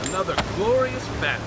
Another glorious battle.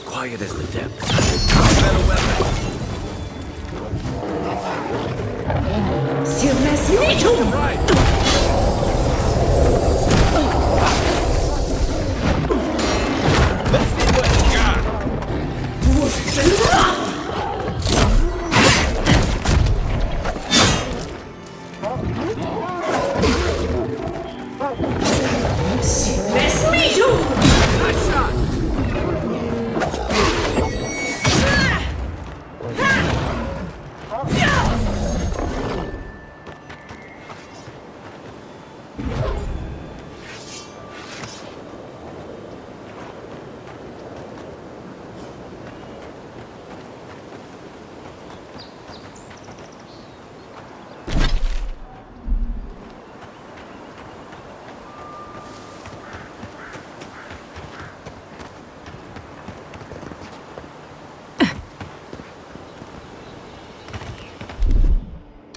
Quiet as the depths. Better weapon. Sur la sélection. Right. Let's see what you got. Sur la sélection. Nice shot.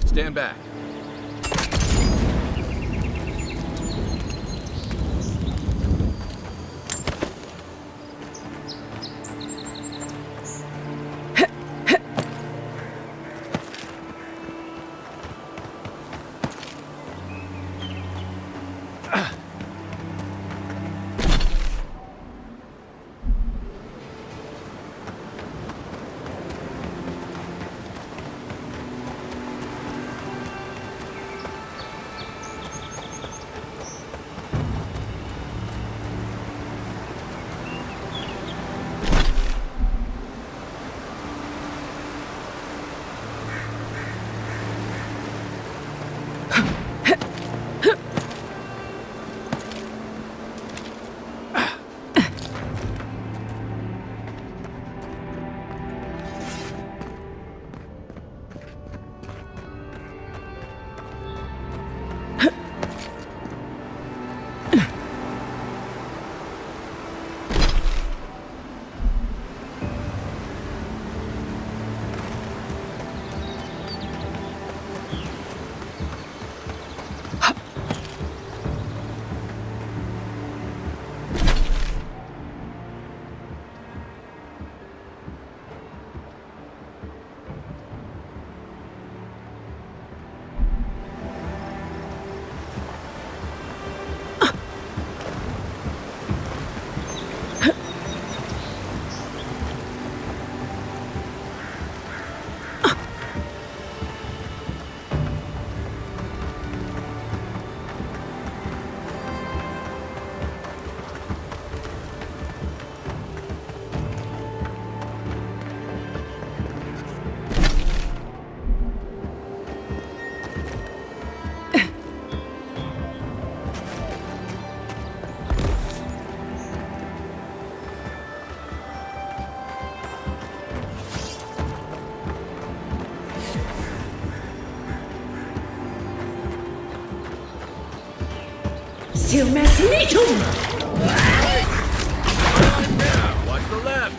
Stand back. Silmes Metum! Now, watch the left.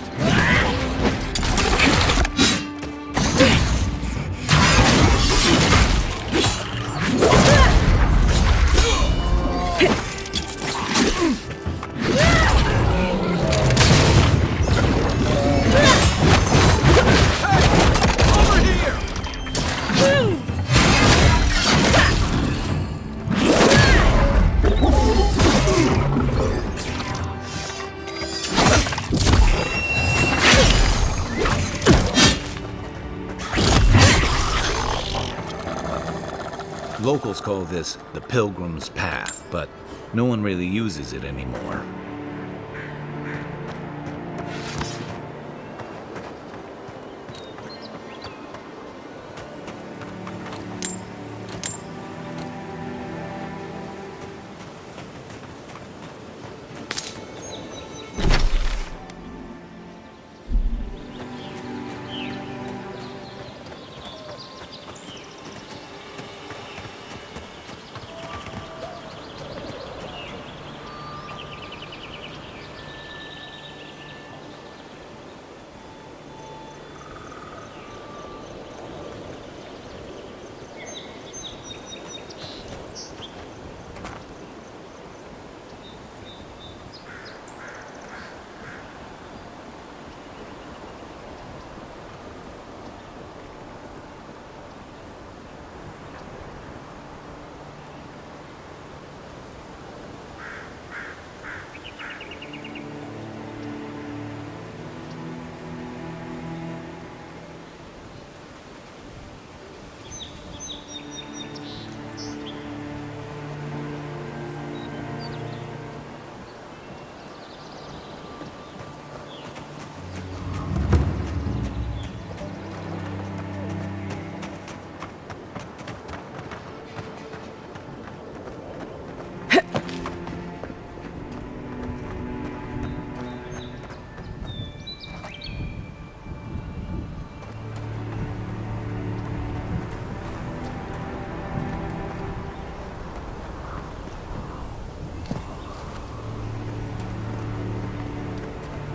Over here! Locals call this the Pilgrim's Path, but no one really uses it anymore.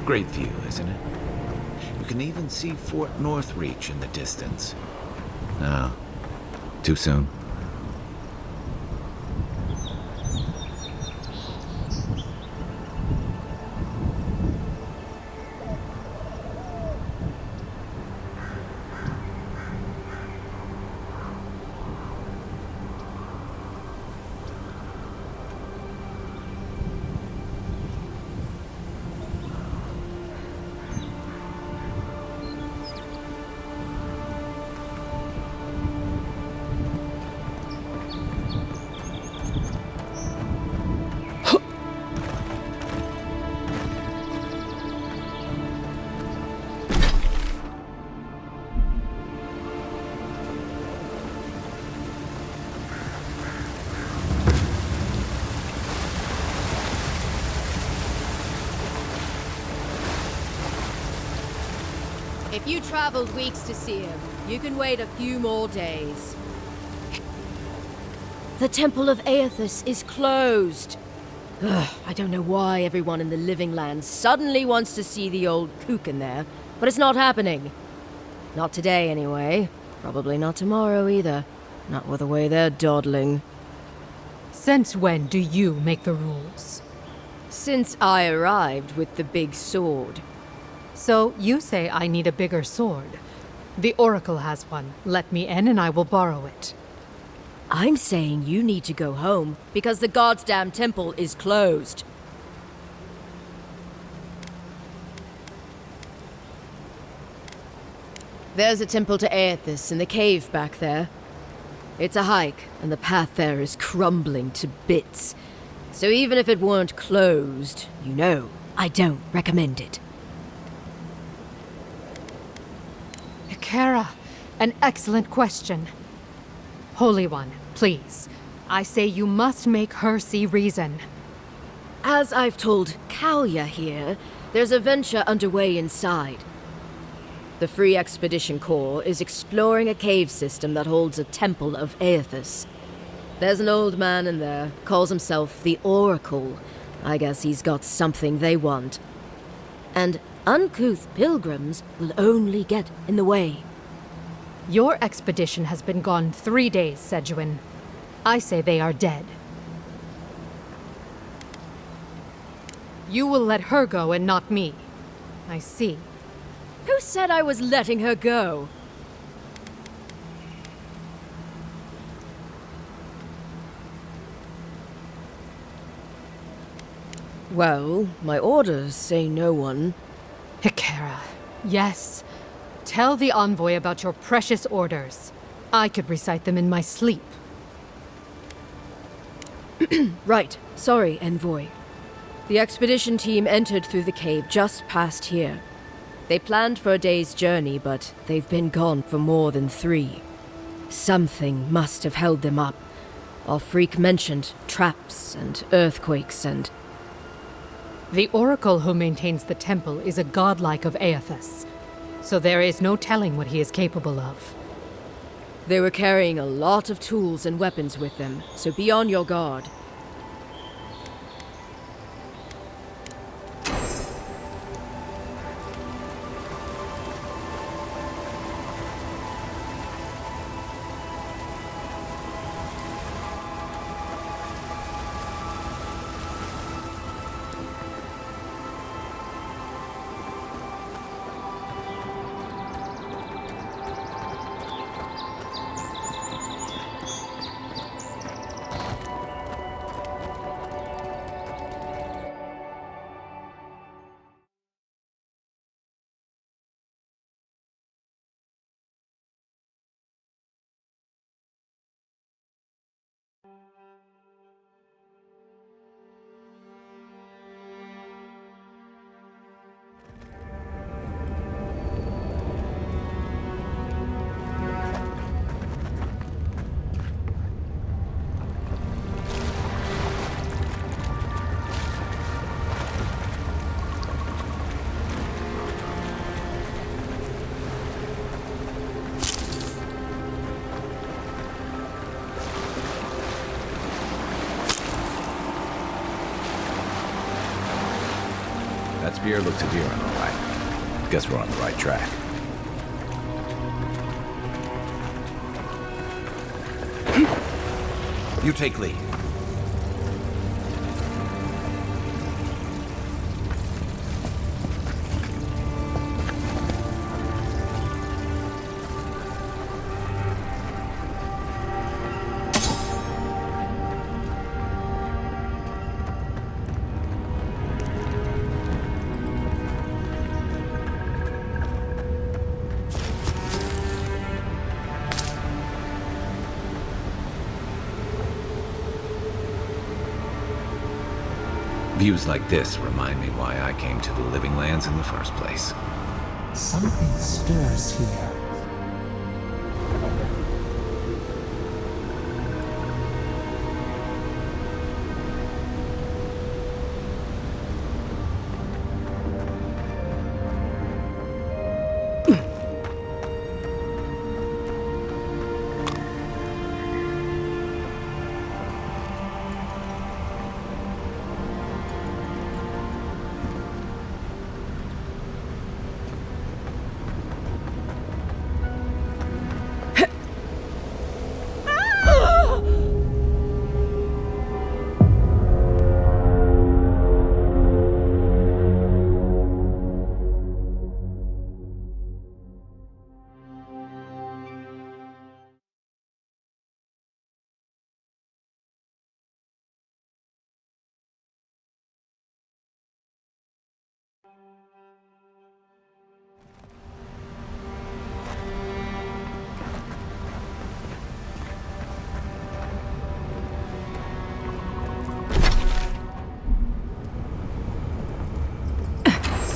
Great view, isn't it? You can even see Fort Northreach in the distance. No, too soon. If you traveled weeks to see him, you can wait a few more days. The Temple of Aethys is closed. Ugh, I don't know why everyone in the Living Land suddenly wants to see the old kook in there, but it's not happening. Not today, anyway. Probably not tomorrow, either. Not with the way they're dawdling. Since when do you make the rules? Since I arrived with the big sword. So you say I need a bigger sword. The Oracle has one. Let me in and I will borrow it. I'm saying you need to go home because the goddamn temple is closed. There's a temple to Aethys in the cave back there. It's a hike, and the path there is crumbling to bits. So even if it weren't closed, you know, I don't recommend it. Kara, an excellent question. Holy One, please. I say you must make her see reason. As I've told Kalya here, there's a venture underway inside. The Free Expedition Corps is exploring a cave system that holds a temple of Aethys. There's an old man in there, calls himself the Oracle. I guess he's got something they want. And uncouth pilgrims will only get in the way. Your expedition has been gone 3 days, Sejuan. I say they are dead. You will let her go and not me. I see. Who said I was letting her go? Well, my orders say no one. Hikera. Yes. Tell the envoy about your precious orders. I could recite them in my sleep. Right. Sorry, envoy. The expedition team entered through the cave just past here. They planned for a day's journey, but they've been gone for more than 3. Something must have held them up. Our freak mentioned traps and earthquakes and... The oracle who maintains the temple is a godlike of Aethys, so there is no telling what he is capable of. They were carrying a lot of tools and weapons with them, so be on your guard. That spear looks adherent, all right. Guess we're on the right track. You take lead. Views like this remind me why I came to the Living Lands in the first place. Something stirs here.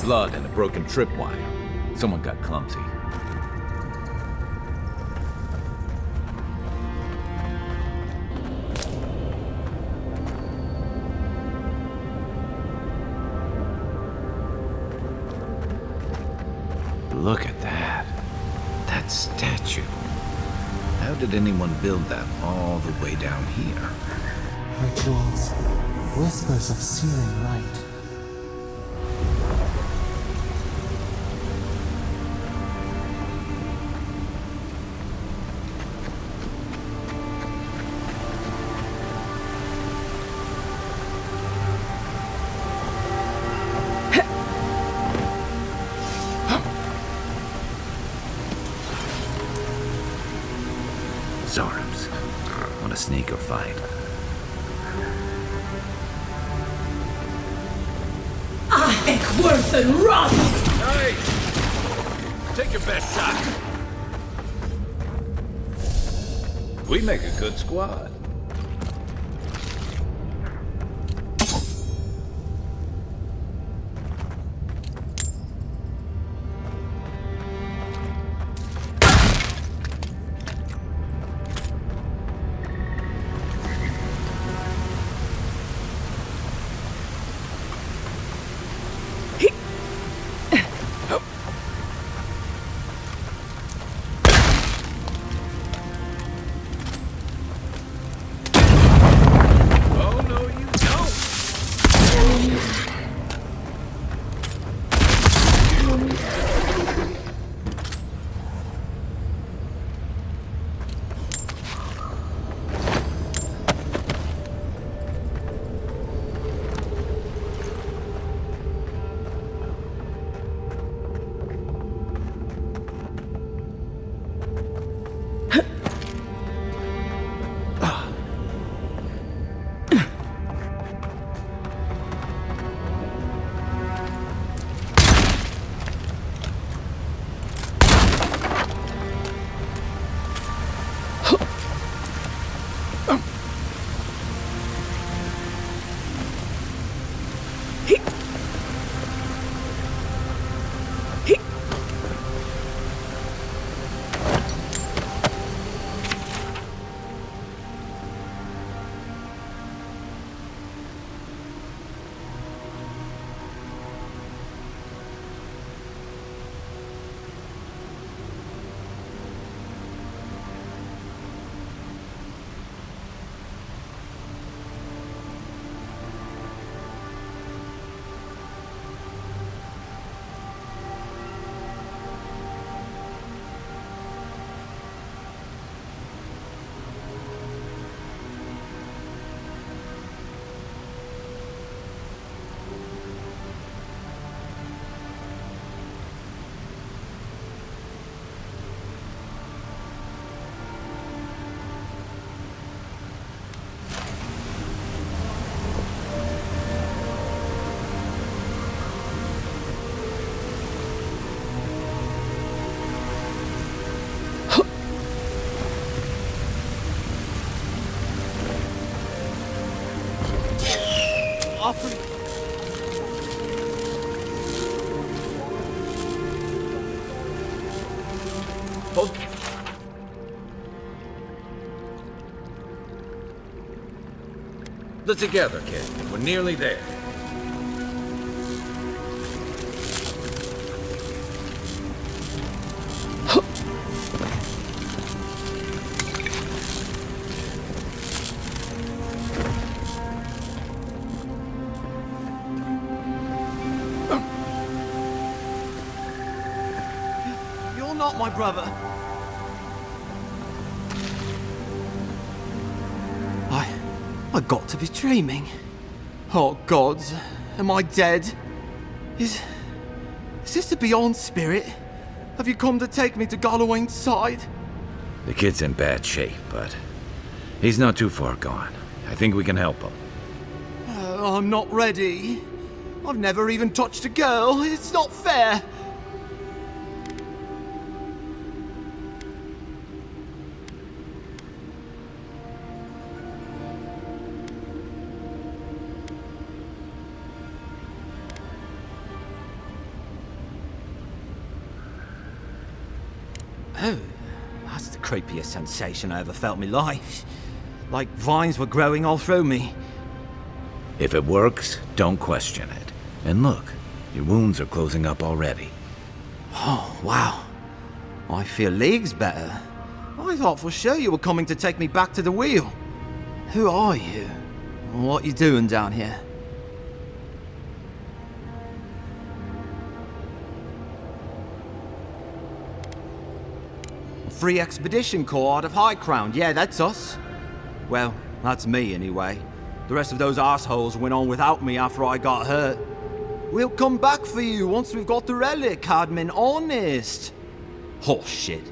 Blood and a broken tripwire. Someone got clumsy. Look at that. That statue. How did anyone build that all the way down here? Rituals, whispers of searing light. Zorams. Want a sneaker fight? Worth and run! Hey! Take your best shot. We make a good squad. They're together, kid. We're nearly there. You're not my brother. I got to be dreaming. Oh gods, am I dead? Is this the Beyond Spirit? Have you come to take me to Galloway's side? The kid's in bad shape, but he's not too far gone. I think we can help him. I'm not ready. I've never even touched a girl. It's not fair. Oh, that's the creepiest sensation I ever felt in my life. Like vines were growing all through me. If it works, don't question it. And look, your wounds are closing up already. Oh, wow. I feel leagues better. I I thought for sure you were coming to take me back to the wheel. Who are you? What you doing down here? Free Expedition Corps out of High Crown. Yeah, that's us. Well, that's me anyway. The rest of those assholes went on without me after I got hurt. We'll come back for you once we've got the relic, Admin, honest. Oh shit.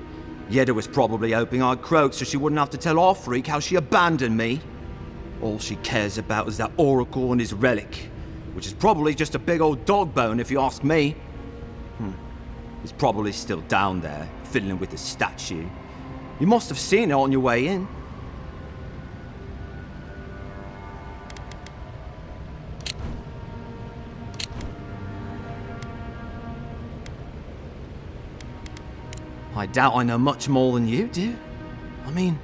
Yeda was probably hoping I'd croak so she wouldn't have to tell our freak how she abandoned me. All she cares about is that Oracle and his relic, which is probably just a big old dog bone if you ask me. It's probably still down there, fiddling with the statue. You must have seen it on your way in. I doubt I know much more than you do. I mean,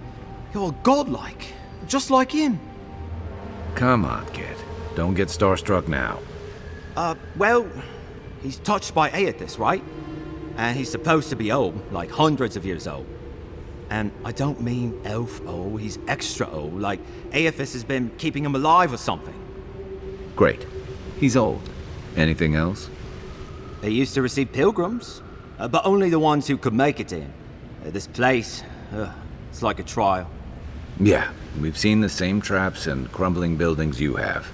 you're godlike, just like him. Come on, kid. Don't get starstruck now. Well, he's touched by Aethys, right? And he's supposed to be old, like hundreds of years old. And I don't mean elf old, he's extra old, like Aethys has been keeping him alive or something. Great. He's old. Anything else? They used to receive pilgrims, but only the ones who could make it in. This place, it's like a trial. Yeah, we've seen the same traps and crumbling buildings you have.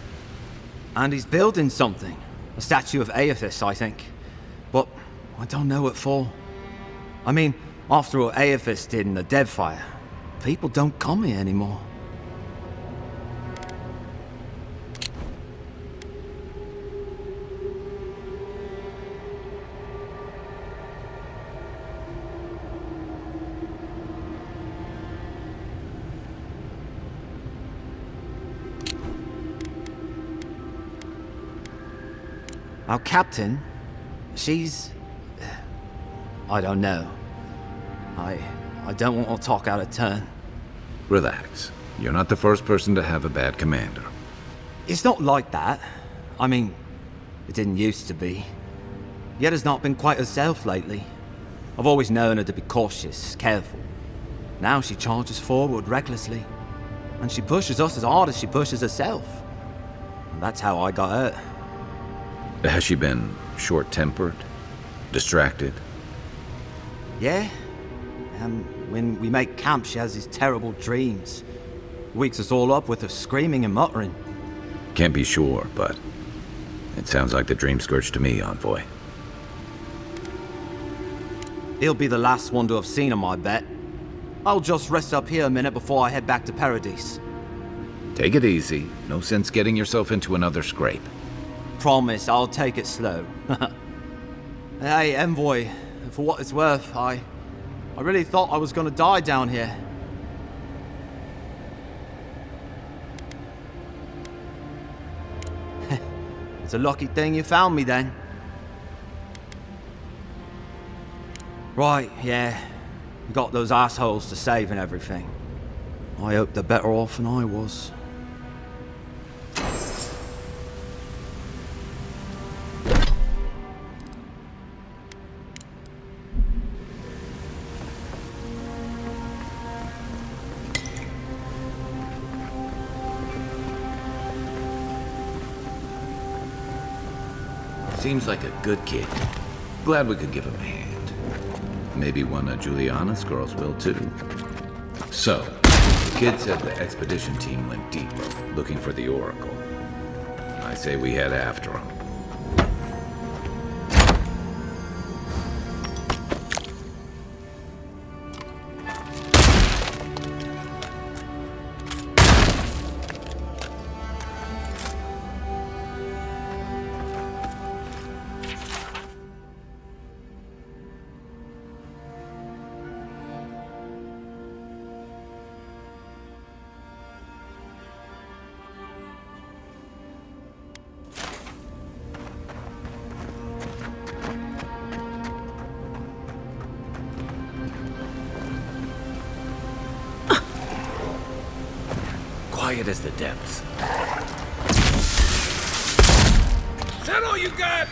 And he's building something. A statue of Aethys, I think. But I don't know what for. I mean, after what Aethys did in the Deadfire, people don't come here anymore. Our captain, she's... I don't know. I don't want to talk out of turn. Relax. You're not the first person to have a bad commander. It's not like that. I mean, it didn't used to be. Yeda's not been quite herself lately. I've always known her to be cautious, careful. Now she charges forward recklessly. And she pushes us as hard as she pushes herself. And that's how I got hurt. Has she been short-tempered? Distracted? Yeah. When we make camp, she has these terrible dreams. Wakes us all up with her screaming and muttering. Can't be sure, but it sounds like the Dream Scourge to me, Envoy. He'll be the last one to have seen him, I bet. I'll just rest up here a minute before I head back to Paradise. Take it easy. No sense getting yourself into another scrape. Promise, I'll take it slow. Hey, Envoy, for what it's worth, I really thought I was gonna die down here. It's a lucky thing you found me then. Right, yeah. You got those assholes to save and everything. I hope they're better off than I was. Seems like a good kid. Glad we could give him a hand. Maybe one of Juliana's girls will too. So, the kid said the expedition team went deeper, looking for the Oracle. I say we head after him. Quiet as the depths. Is that all you got?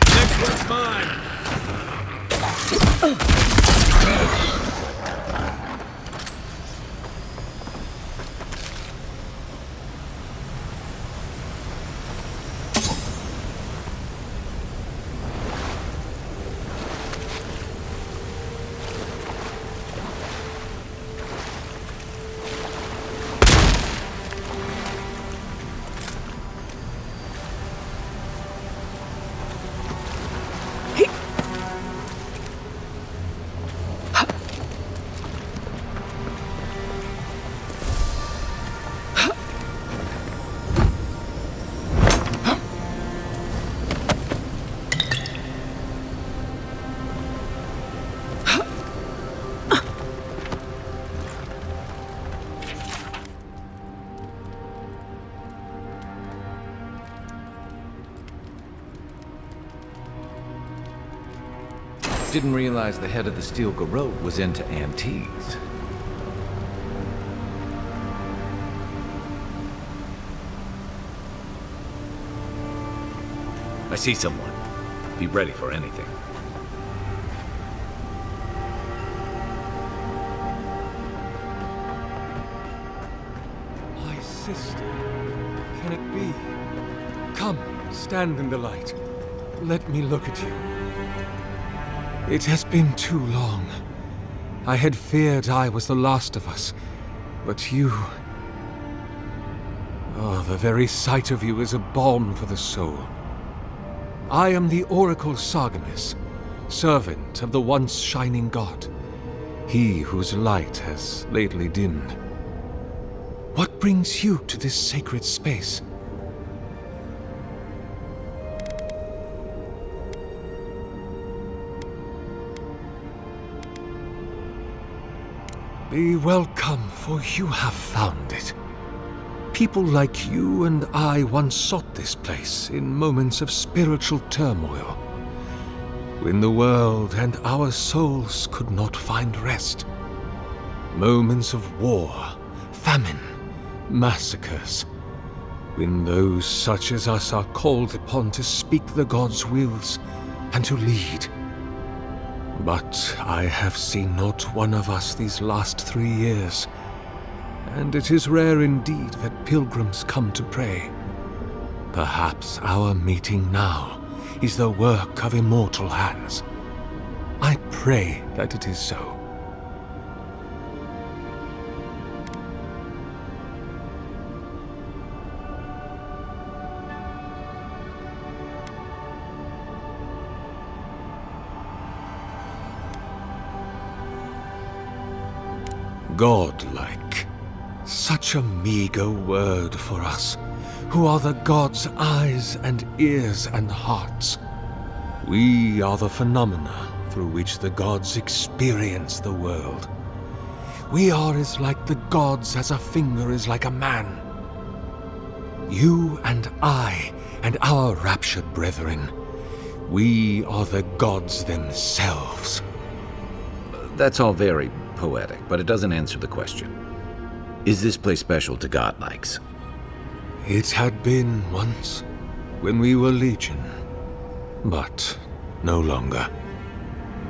Next one's mine. Didn't realize the head of the Steel Garrote was into antiques. I see someone. Be ready for anything. My sister. Can it be? Come, stand in the light. Let me look at you. It has been too long. I had feared I was the last of us, but you... Oh, the very sight of you is a balm for the soul. I am the Oracle Sargemus, servant of the once shining god, he whose light has lately dimmed. What brings you to this sacred space? Be welcome, for you have found it. People like you and I once sought this place in moments of spiritual turmoil, when the world and our souls could not find rest. Moments of war, famine, massacres, when those such as us are called upon to speak the gods' wills and to lead. But I have seen not one of us these last 3 years, and it is rare indeed that pilgrims come to pray. Perhaps our meeting now is the work of immortal hands. I pray that it is so. Godlike. Such a meager word for us, who are the gods' eyes and ears and hearts. We are the phenomena through which the gods experience the world. We are as like the gods as a finger is like a man. You and I and our raptured brethren, we are the gods themselves. That's all very poetic, but it doesn't answer the question. Is this place special to godlikes? It had been once, when we were legion, but no longer.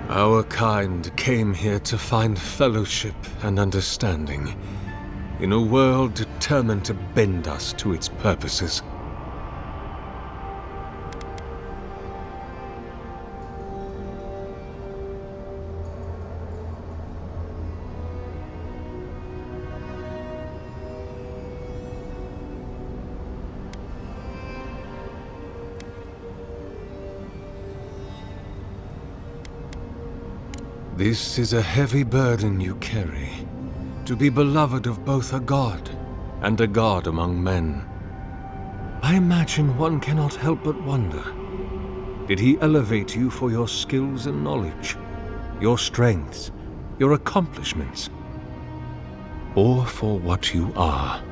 Our kind came here to find fellowship and understanding, in a world determined to bend us to its purposes. This is a heavy burden you carry, to be beloved of both a god and a god among men. I imagine one cannot help but wonder, did he elevate you for your skills and knowledge, your strengths, your accomplishments, or for what you are?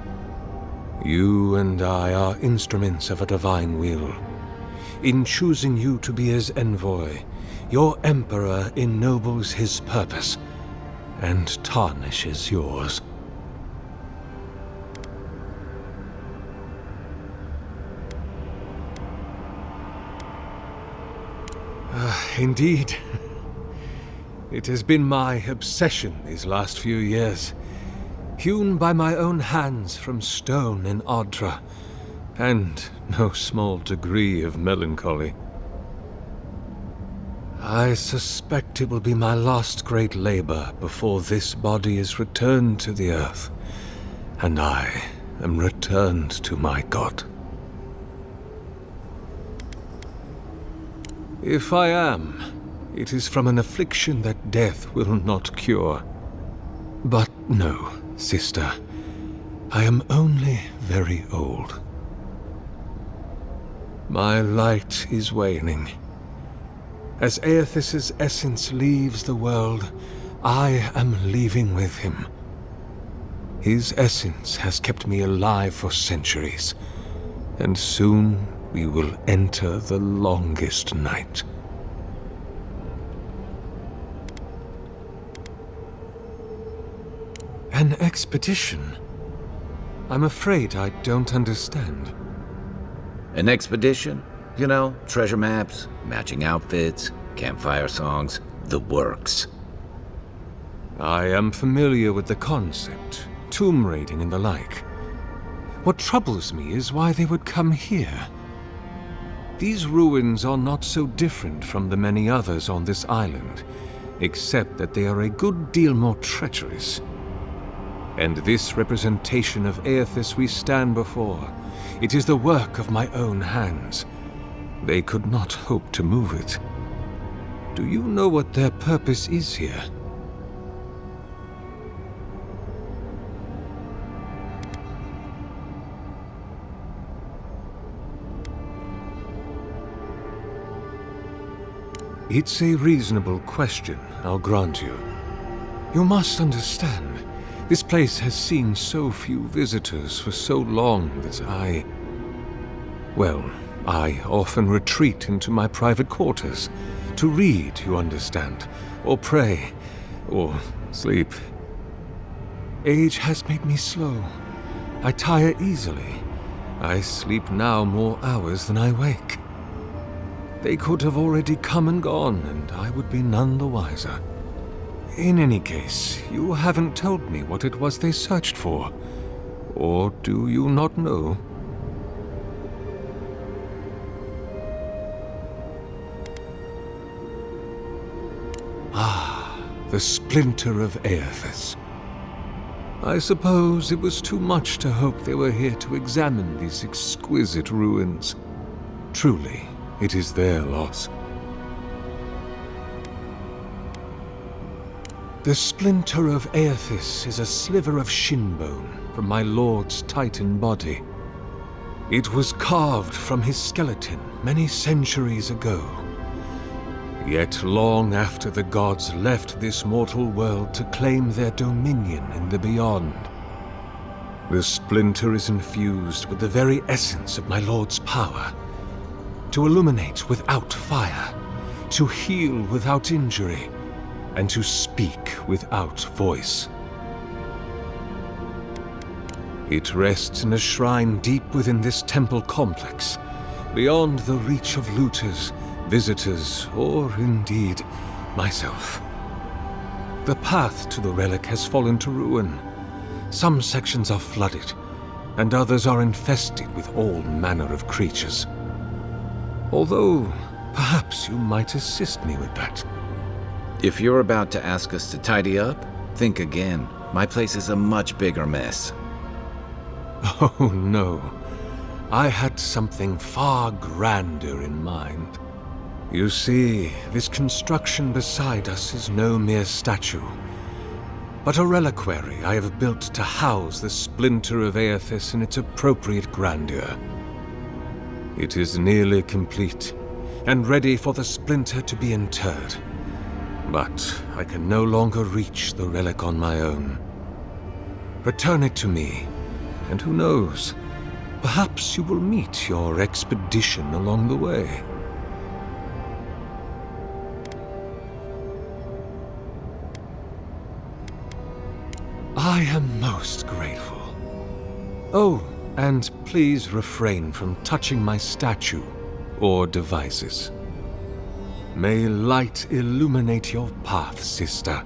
You and I are instruments of a divine will. In choosing you to be his envoy, your emperor ennobles his purpose and tarnishes yours. Indeed. It has been my obsession these last few years, hewn by my own hands from stone in Ardra, and no small degree of melancholy. I suspect it will be my last great labor before this body is returned to the earth, and I am returned to my god. If I am, it is from an affliction that death will not cure. But no, sister, I am only very old. My light is waning. As Aethys' essence leaves the world, I am leaving with him. His essence has kept me alive for centuries, and soon we will enter the longest night. An expedition? I'm afraid I don't understand. An expedition? You know, treasure maps, matching outfits, campfire songs, the works. I am familiar with the concept, tomb raiding and the like. What troubles me is why they would come here. These ruins are not so different from the many others on this island, except that they are a good deal more treacherous. And this representation of Aethys we stand before, it is the work of my own hands. They could not hope to move it. Do you know what their purpose is here? It's a reasonable question, I'll grant you. You must understand, this place has seen so few visitors for so long that I often retreat into my private quarters. To read, you understand, or pray, or sleep. Age has made me slow. I tire easily. I sleep now more hours than I wake. They could have already come and gone, and I would be none the wiser. In any case, you haven't told me what it was they searched for. Or do you not know? Ah, the splinter of Aethys. I suppose it was too much to hope they were here to examine these exquisite ruins. Truly, it is their loss. The splinter of Aethys is a sliver of shin bone from my lord's titan body. It was carved from his skeleton many centuries ago. Yet long after the gods left this mortal world to claim their dominion in the beyond, the splinter is infused with the very essence of my lord's power. To illuminate without fire, to heal without injury, and to speak without voice. It rests in a shrine deep within this temple complex, beyond the reach of looters, visitors, or indeed, myself. The path to the relic has fallen to ruin. Some sections are flooded, and others are infested with all manner of creatures. Although, perhaps you might assist me with that. If you're about to ask us to tidy up, think again. My place is a much bigger mess. Oh no. I had something far grander in mind. You see, this construction beside us is no mere statue, but a reliquary I have built to house the splinter of Aethys in its appropriate grandeur. It is nearly complete, and ready for the splinter to be interred. But I can no longer reach the relic on my own. Return it to me, and who knows, perhaps you will meet your expedition along the way. I am most grateful. Oh, and please refrain from touching my statue or devices. May light illuminate your path, sister.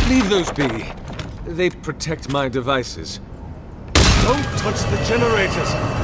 Leave those be. They protect my devices. Don't touch the generators!